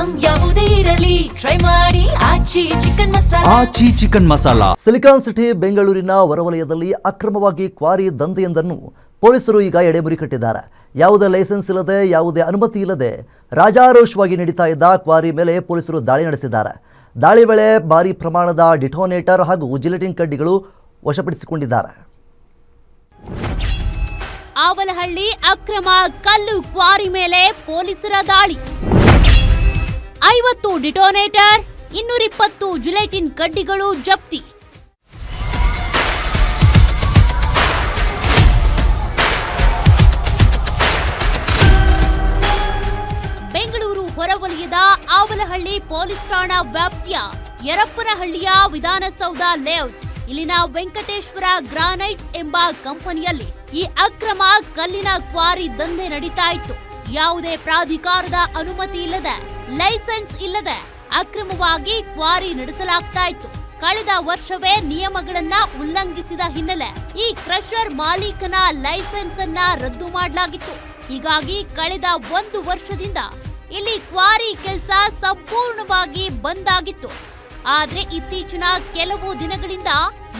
Item ಯಾವುದೇ ಇರಲಿ try ಮಾಡಿ ಆಚಿ ಚಿಕನ್ ಮಸಾಲಾ. ಸಿಲಿಕಾನ್ ಸಿಟಿ ಬೆಂಗಳೂರಿನ ಹೊರವಲಯದಲ್ಲಿ ಅಕ್ರಮವಾಗಿ ಕ್ವಾರಿ ದಂಧೆಯೊಂದನ್ನು ಪೊಲೀಸರು ಈಗ ಎಡೆಮುರಿ ಕಟ್ಟಿದ್ದಾರೆ. ಯಾವುದೇ ಲೈಸೆನ್ಸ್ ಇಲ್ಲದೆ, ಯಾವುದೇ ಅನುಮತಿ ಇಲ್ಲದೆ ರಾಜಾರೋಷವಾಗಿ ನಡೀತಾ ಇದ್ದ ಕ್ವಾರಿ ಮೇಲೆ ಪೊಲೀಸರು ದಾಳಿ ನಡೆಸಿದ್ದಾರೆ. ದಾಳಿ ವೇಳೆ ಭಾರಿ ಪ್ರಮಾಣದ ಡಿಟೋನೇಟರ್ ಹಾಗೂ ಜಿಲೆಟಿನ್ ಕಡ್ಡಿಗಳು ವಶಪಡಿಸಿಕೊಂಡಿದ್ದಾರೆ. ಆವಲಹಳ್ಳಿ ಅಕ್ರಮ ಕಲ್ಲು ಕ್ವಾರಿ ಮೇಲೆ ಪೊಲೀಸರ ದಾಳಿ. 50 ಡಿಟೋನೇಟರ್, 220 ಜಿಲೆಟಿನ್ ಕಡ್ಡಿಗಳು ಜಪ್ತಿ. ಬೆಂಗಳೂರು ಹೊರವಲಯದ ಆವಲಹಳ್ಳಿ ಪೊಲೀಸ್ ಠಾಣಾ ವ್ಯಾಪ್ತಿಯ ಯರಪ್ಪನಹಳ್ಳಿಯ ವಿಧಾನಸೌಧ ಲೇಔಟ್ ಇಲ್ಲಿನ ವೆಂಕಟೇಶ್ವರ ಗ್ರಾನೈಟ್ಸ್ ಎಂಬ ಕಂಪನಿಯಲ್ಲಿ ಈ ಅಕ್ರಮ ಕಲ್ಲಿನ ಕ್ವಾರಿ ದಂಧೆ ನಡೀತಾ ಇತ್ತು. ಯಾವುದೇ ಪ್ರಾಧಿಕಾರದ ಅನುಮತಿ ಇಲ್ಲದೆ, ಲೈಸೆನ್ಸ್ ಇಲ್ಲದೆ ಅಕ್ರಮವಾಗಿ ಕ್ವಾರಿ ನಡೆಸಲಾಗ್ತಾ ಇತ್ತು. ಕಳೆದ ವರ್ಷವೇ ನಿಯಮಗಳನ್ನ ಉಲ್ಲಂಘಿಸಿದ ಹಿನ್ನೆಲೆ ಈ ಕ್ರಷರ್ ಮಾಲೀಕನ ಲೈಸೆನ್ಸ್ ಅನ್ನ ರದ್ದು ಮಾಡಲಾಗಿತ್ತು. ಹೀಗಾಗಿ ಕಳೆದ 1 ವರ್ಷದಿಂದ ಇಲ್ಲಿ ಕ್ವಾರಿ ಕೆಲಸ ಸಂಪೂರ್ಣವಾಗಿ ಬಂದ್ ಆಗಿತ್ತು. ಆದ್ರೆ ಇತ್ತೀಚಿನ ಕೆಲವು ದಿನಗಳಿಂದ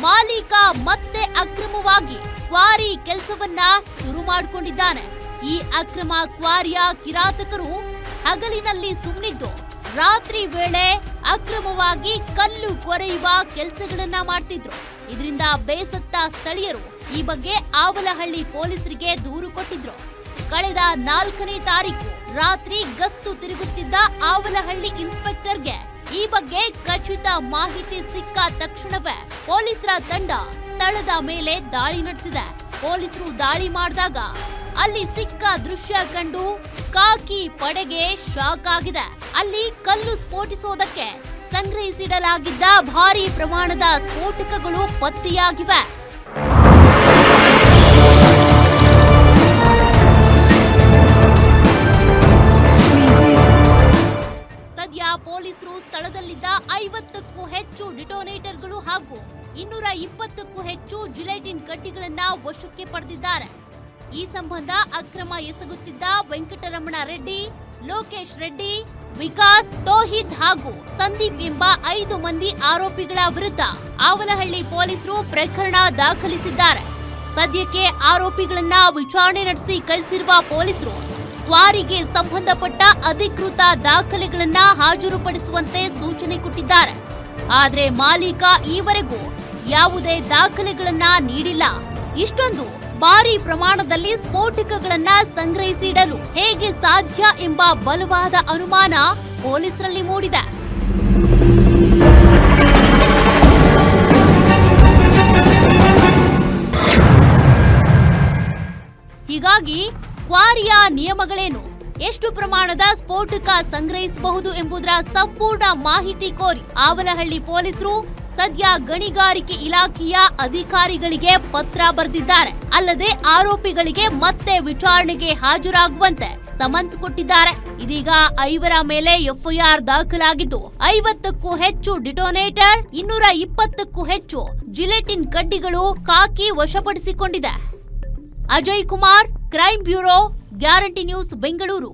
ಮಾಲೀಕ ಮತ್ತೆ ಅಕ್ರಮವಾಗಿ ಕ್ವಾರಿ ಕೆಲಸವನ್ನ ಶುರು ಮಾಡಿಕೊಂಡಿದ್ದಾನೆ. ಈ ಅಕ್ರಮ ಕ್ವಾರಿಯ ಕಿರಾತಕರು ಹಗಲಿನಲ್ಲಿ ಸುಮ್ಮನಿದ್ದು ರಾತ್ರಿ ವೇಳೆ ಅಕ್ರಮವಾಗಿ ಕಲ್ಲು ಕೊರೆಯುವ ಕೆಲಸಗಳನ್ನ ಮಾಡ್ತಿದ್ರು. ಇದರಿಂದ ಬೇಸತ್ತ ಸ್ಥಳೀಯರು ಈ ಬಗ್ಗೆ ಆವಲಹಳ್ಳಿ ಪೊಲೀಸರಿಗೆ ದೂರು ಕೊಟ್ಟಿದ್ರು. ಕಳೆದ 4ನೇ ತಾರೀಕು ರಾತ್ರಿ ಗಸ್ತು ತಿರುಗುತ್ತಿದ್ದ ಆವಲಹಳ್ಳಿ ಇನ್ಸ್ಪೆಕ್ಟರ್ಗೆ ಈ ಬಗ್ಗೆ ಖಚಿತ ಮಾಹಿತಿ ಸಿಕ್ಕ ತಕ್ಷಣವೇ ಪೊಲೀಸರ ತಂಡ ಸ್ಥಳದ ಮೇಲೆ ದಾಳಿ ನಡೆಸಿದೆ. ಪೊಲೀಸರು ದಾಳಿ ಮಾಡಿದಾಗ ಅಲ್ಲಿ ಸಿಕ್ಕ ದೃಶ್ಯ ಕಂಡು ಕಾಕಿ ಪಡೆಗೆ ಶಾಕ್ ಆಗಿದೆ. ಅಲ್ಲಿ ಕಲ್ಲು ಸ್ಫೋಟಿಸೋದಕ್ಕೆ ಸಂಗ್ರಹಿಸಿಡಲಾಗಿದ್ದ ಭಾರಿ ಪ್ರಮಾಣದ ಸ್ಫೋಟಕಗಳು ಪತ್ತೆಯಾಗಿವೆ. ಸದ್ಯ ಪೊಲೀಸರು ಸ್ಥಳದಲ್ಲಿದ್ದ 50ಕ್ಕೂ ಹೆಚ್ಚು ಡಿಟೋನೇಟರ್ಗಳು ಹಾಗೂ 220ಕ್ಕೂ ಹೆಚ್ಚು ಜಿಲೆಟಿನ್ ಕಡ್ಡಿಗಳನ್ನ ವಶಕ್ಕೆ ಪಡೆದಿದ್ದಾರೆ. ಈ ಸಂಬಂಧ ಅಕ್ರಮ ಎಸಗುತ್ತಿದ್ದ ವೆಂಕಟರಮಣ ರೆಡ್ಡಿ, ಲೋಕೇಶ್ ರೆಡ್ಡಿ, ವಿಕಾಸ್, ತೋಹಿದ್ ಹಾಗೂ ಸಂದೀಪ್ ಎಂಬ 5 ಮಂದಿ ಆರೋಪಿಗಳ ವಿರುದ್ಧ ಆವಲಹಳ್ಳಿ ಪೊಲೀಸರು ಪ್ರಕರಣ ದಾಖಲಿಸಿದ್ದಾರೆ. ಸದ್ಯಕ್ಕೆ ಆರೋಪಿಗಳನ್ನ ವಿಚಾರಣೆ ನಡೆಸಿ ಕಳಿಸಿರುವ ಪೊಲೀಸರು ಕ್ವಾರಿಗೆ ಸಂಬಂಧಪಟ್ಟ ಅಧಿಕೃತ ದಾಖಲೆಗಳನ್ನ ಹಾಜರುಪಡಿಸುವಂತೆ ಸೂಚನೆ ಕೊಟ್ಟಿದ್ದಾರೆ. ಆದ್ರೆ ಮಾಲೀಕ ಈವರೆಗೂ ಯಾವುದೇ ದಾಖಲೆಗಳನ್ನ ನೀಡಿಲ್ಲ. ಇಷ್ಟೊಂದು ಭಾರಿ ಪ್ರಮಾಣದಲ್ಲಿ ಸ್ಫೋಟಕಗಳನ್ನ ಸಂಗ್ರಹಿಸಿಡಲು ಹೇಗೆ ಸಾಧ್ಯ ಎಂಬ ಬಲವಾದ ಅನುಮಾನ ಪೊಲೀಸರಲ್ಲಿ ಮೂಡಿದೆ. ಹೀಗಾಗಿ ಕ್ವಾರಿಯ ನಿಯಮಗಳೇನು, ಎಷ್ಟು ಪ್ರಮಾಣದ ಸ್ಫೋಟಕ ಸಂಗ್ರಹಿಸಬಹುದು ಎಂಬುದರ ಸಂಪೂರ್ಣ ಮಾಹಿತಿ ಕೋರಿ ಆವಲಹಳ್ಳಿ ಪೊಲೀಸರು ಸದ್ಯ ಗಣಿಗಾರಿಕೆ ಇಲಾಖೆಯ ಅಧಿಕಾರಿಗಳಿಗೆ ಪತ್ರ ಬರೆದಿದ್ದಾರೆ. ಅಲ್ಲದೆ ಆರೋಪಿಗಳಿಗೆ ಮತ್ತೆ ವಿಚಾರಣೆಗೆ ಹಾಜರಾಗುವಂತೆ ಸಮನ್ಸ್ ಕೊಟ್ಟಿದ್ದಾರೆ. ಇದೀಗ 5 ಮೇಲೆ ಎಫ್ಐಆರ್ ದಾಖಲಾಗಿದ್ದು 50ಕ್ಕೂ ಹೆಚ್ಚು ಡಿಟೋನೇಟರ್, 220ಕ್ಕೂ ಹೆಚ್ಚು ಜಿಲೆಟಿನ್ ಕಡ್ಡಿಗಳು ಕಾಕಿ ವಶಪಡಿಸಿಕೊಂಡಿದೆ. Ajay Kumar, crime bureau, guarantee news, Bengaluru.